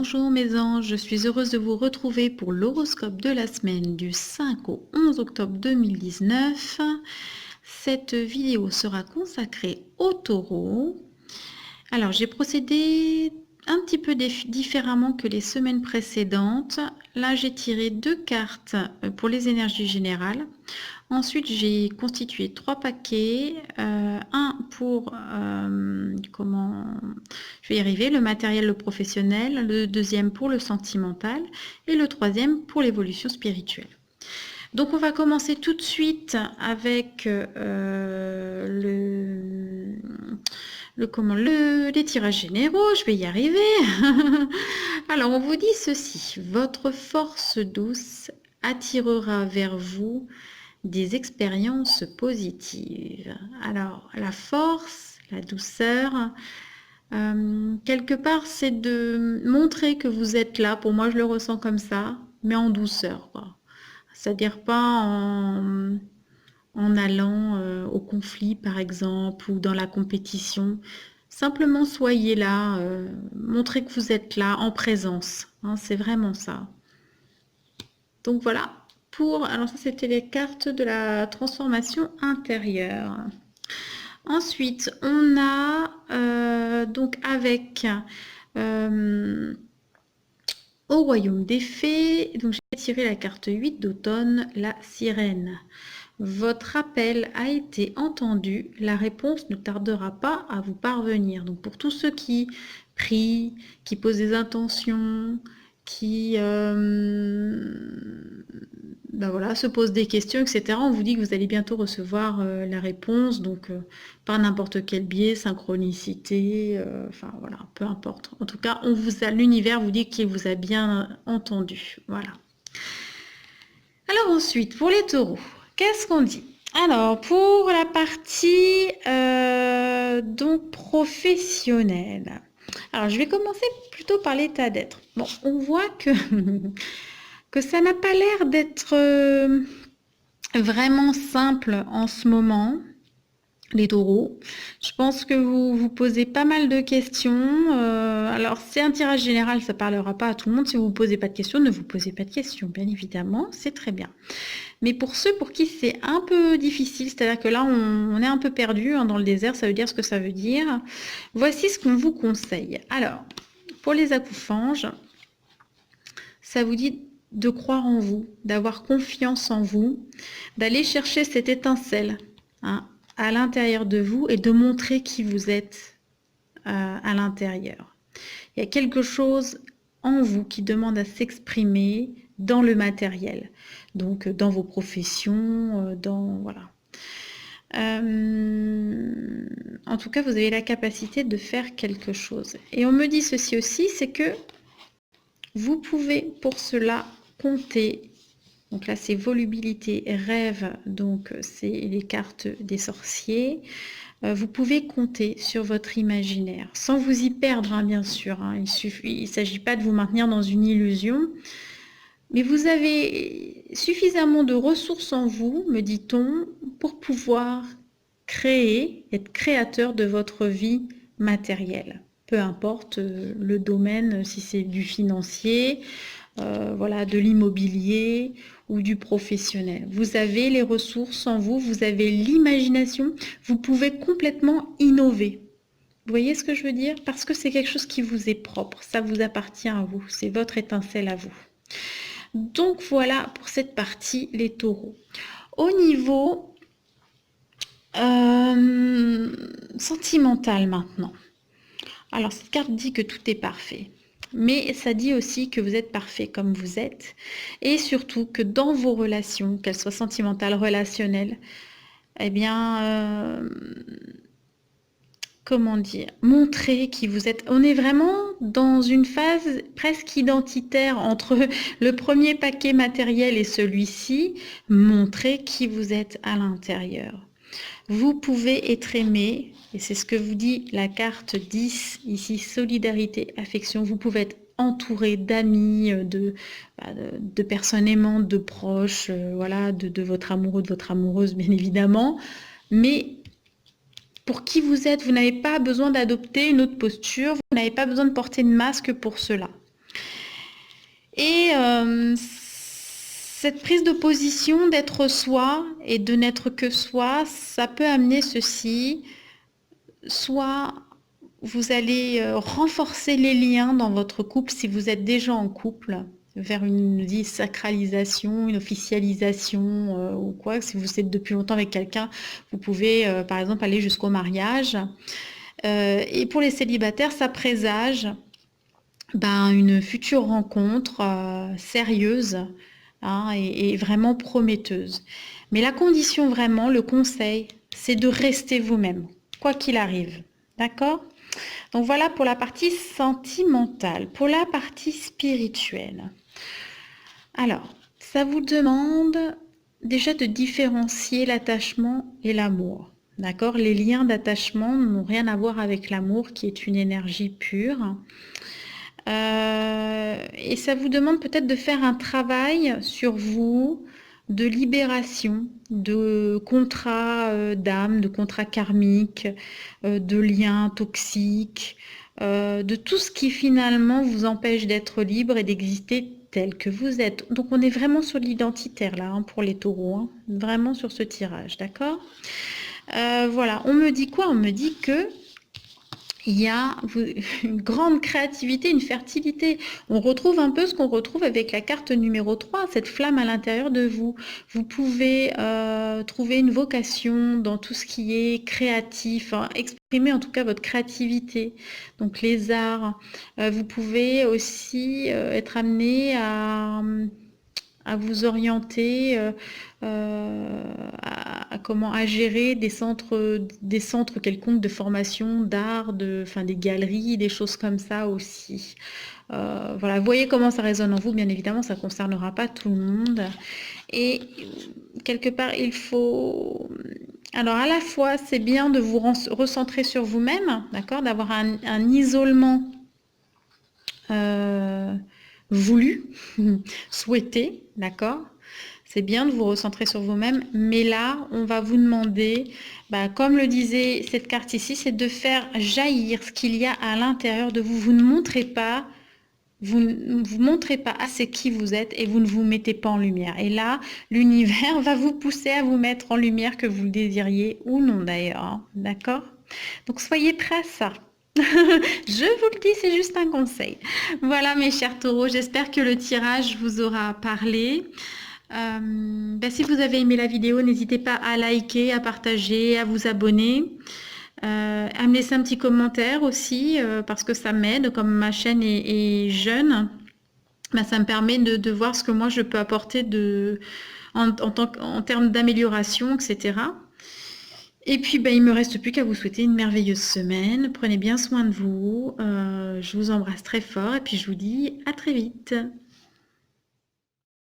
Bonjour mes anges, je suis heureuse de vous retrouver pour l'horoscope de la semaine du 5 au 11 octobre 2019. Cette vidéo sera consacrée au taureau. Alors j'ai procédé un petit peu différemment que les semaines précédentes. Là j'ai tiré 2 cartes pour les énergies générales. Ensuite, j'ai constitué 3 paquets, un pour, je vais y arriver, le matériel, le professionnel, le deuxième pour le sentimental et le troisième pour l'évolution spirituelle. Donc, on va commencer tout de suite avec les tirages généraux. Je vais y arriver. Alors, on vous dit ceci. Votre force douce attirera vers vous des expériences positives. Alors, la force, la douceur, quelque part, c'est de montrer que vous êtes là. Pour moi, je le ressens comme ça, mais en douceur, quoi. C'est-à-dire pas en allant au conflit, par exemple, ou dans la compétition. Simplement, soyez là, montrez que vous êtes là, en présence. Hein, c'est vraiment ça. Donc voilà. Alors ça, c'était les cartes de la transformation intérieure. Ensuite, on a donc avec au royaume des fées, donc j'ai tiré la carte 8 d'automne, la sirène. Votre appel a été entendu, la réponse ne tardera pas à vous parvenir. Donc pour tous ceux qui prient, qui posent des intentions, qui voilà, se posent des questions, etc. On vous dit que vous allez bientôt recevoir la réponse, donc par n'importe quel biais, synchronicité, enfin voilà, peu importe. En tout cas, l'univers vous dit qu'il vous a bien entendu. Voilà. Alors ensuite, pour les taureaux, qu'est-ce qu'on dit? Alors, pour la partie donc professionnelle. Alors, je vais commencer plutôt par l'état d'être. Bon, on voit que ça n'a pas l'air d'être vraiment simple en ce moment, les taureaux. Je pense que vous vous posez pas mal de questions. Alors, c'est un tirage général, ça ne parlera pas à tout le monde. Si vous ne vous posez pas de questions, ne vous posez pas de questions, bien évidemment, c'est très bien. Mais pour ceux pour qui c'est un peu difficile, c'est-à-dire que là, on est un peu perdu dans le désert, ça veut dire ce que ça veut dire. Voici ce qu'on vous conseille. Alors, pour les acoufanges, ça vous dit de croire en vous, d'avoir confiance en vous, d'aller chercher cette étincelle à l'intérieur de vous et de montrer qui vous êtes à l'intérieur. Il y a quelque chose en vous qui demande à s'exprimer dans le matériel, donc dans vos professions, voilà. En tout cas, vous avez la capacité de faire quelque chose. Et on me dit ceci aussi, c'est que vous pouvez pour cela compter. Donc là, c'est volubilité, rêve, donc c'est les cartes des sorciers. Vous pouvez compter sur votre imaginaire, sans vous y perdre, bien sûr. Il ne s'agit pas de vous maintenir dans une illusion. Mais vous avez suffisamment de ressources en vous, me dit-on, pour pouvoir créer, être créateur de votre vie matérielle. Peu importe le domaine, si c'est du financier, voilà, de l'immobilier ou du professionnel. Vous avez les ressources en vous, vous avez l'imagination, vous pouvez complètement innover. Vous voyez ce que je veux dire? Parce que c'est quelque chose qui vous est propre, ça vous appartient à vous, c'est votre étincelle à vous. Donc voilà pour cette partie, les taureaux. Au niveau sentimental maintenant. Alors cette carte dit que tout est parfait. Mais ça dit aussi que vous êtes parfait comme vous êtes. Et surtout que dans vos relations, qu'elles soient sentimentales, relationnelles, eh bien, comment dire, montrer qui vous êtes. On est vraiment dans une phase presque identitaire entre le premier paquet matériel et celui-ci. Montrer qui vous êtes à l'intérieur. Vous pouvez être aimé, et c'est ce que vous dit la carte 10, ici, solidarité, affection. Vous pouvez être entouré d'amis, de personnes aimantes, de proches, voilà, de votre amoureux, de votre amoureuse, bien évidemment. Mais pour qui vous êtes, vous n'avez pas besoin d'adopter une autre posture, vous n'avez pas besoin de porter de masque pour cela. Et cette prise de position d'être soi et de n'être que soi, ça peut amener ceci. Soit vous allez renforcer les liens dans votre couple si vous êtes déjà en couple, vers une sacralisation, une officialisation ou quoi. Si vous êtes depuis longtemps avec quelqu'un, vous pouvez par exemple aller jusqu'au mariage. Et pour les célibataires, ça présage une future rencontre sérieuse, hein, et vraiment prometteuse. Mais la condition vraiment, le conseil, c'est de rester vous-même, quoi qu'il arrive. D'accord? Donc voilà pour la partie sentimentale. Pour la partie spirituelle. Alors, ça vous demande déjà de différencier l'attachement et l'amour. D'accord? Les liens d'attachement n'ont rien à voir avec l'amour qui est une énergie pure. Et ça vous demande peut-être de faire un travail sur vous, de libération, de contrats d'âme, de contrats karmiques, de liens toxiques, de tout ce qui finalement vous empêche d'être libre et d'exister tel que vous êtes. Donc on est vraiment sur l'identitaire là, hein, pour les taureaux, hein, vraiment sur ce tirage, d'accord? Voilà, on me dit quoi? On me dit que il y a une grande créativité, une fertilité. On retrouve un peu ce qu'on retrouve avec la carte numéro 3, cette flamme à l'intérieur de vous. Vous pouvez trouver une vocation dans tout ce qui est créatif, hein, exprimer en tout cas votre créativité, donc les arts. Vous pouvez aussi être amené à vous orienter à gérer des centres quelconques de formation d'art, des galeries, des choses comme ça aussi. Voilà, vous voyez comment ça résonne en vous. Bien évidemment, ça ne concernera pas tout le monde. Et quelque part, il faut... Alors, à la fois, c'est bien de vous recentrer sur vous-même, d'accord, d'avoir un isolement voulu, souhaité, d'accord. C'est bien de vous recentrer sur vous-même, mais là, on va vous demander, comme le disait cette carte ici, c'est de faire jaillir ce qu'il y a à l'intérieur de vous. Vous ne montrez pas, vous ne vous montrez pas assez qui vous êtes et vous ne vous mettez pas en lumière. Et là, l'univers va vous pousser à vous mettre en lumière, que vous le désiriez ou non d'ailleurs, hein, d'accord? Donc soyez prêts à ça. Je vous le dis, c'est juste un conseil. Voilà mes chers taureaux, j'espère que le tirage vous aura parlé. Si vous avez aimé la vidéo, n'hésitez pas à liker, à partager, à vous abonner, à me laisser un petit commentaire aussi, parce que ça m'aide, comme ma chaîne est jeune, ça me permet de voir ce que moi je peux apporter en termes d'amélioration, etc. Et puis, il ne me reste plus qu'à vous souhaiter une merveilleuse semaine. Prenez bien soin de vous. Je vous embrasse très fort et puis je vous dis à très vite.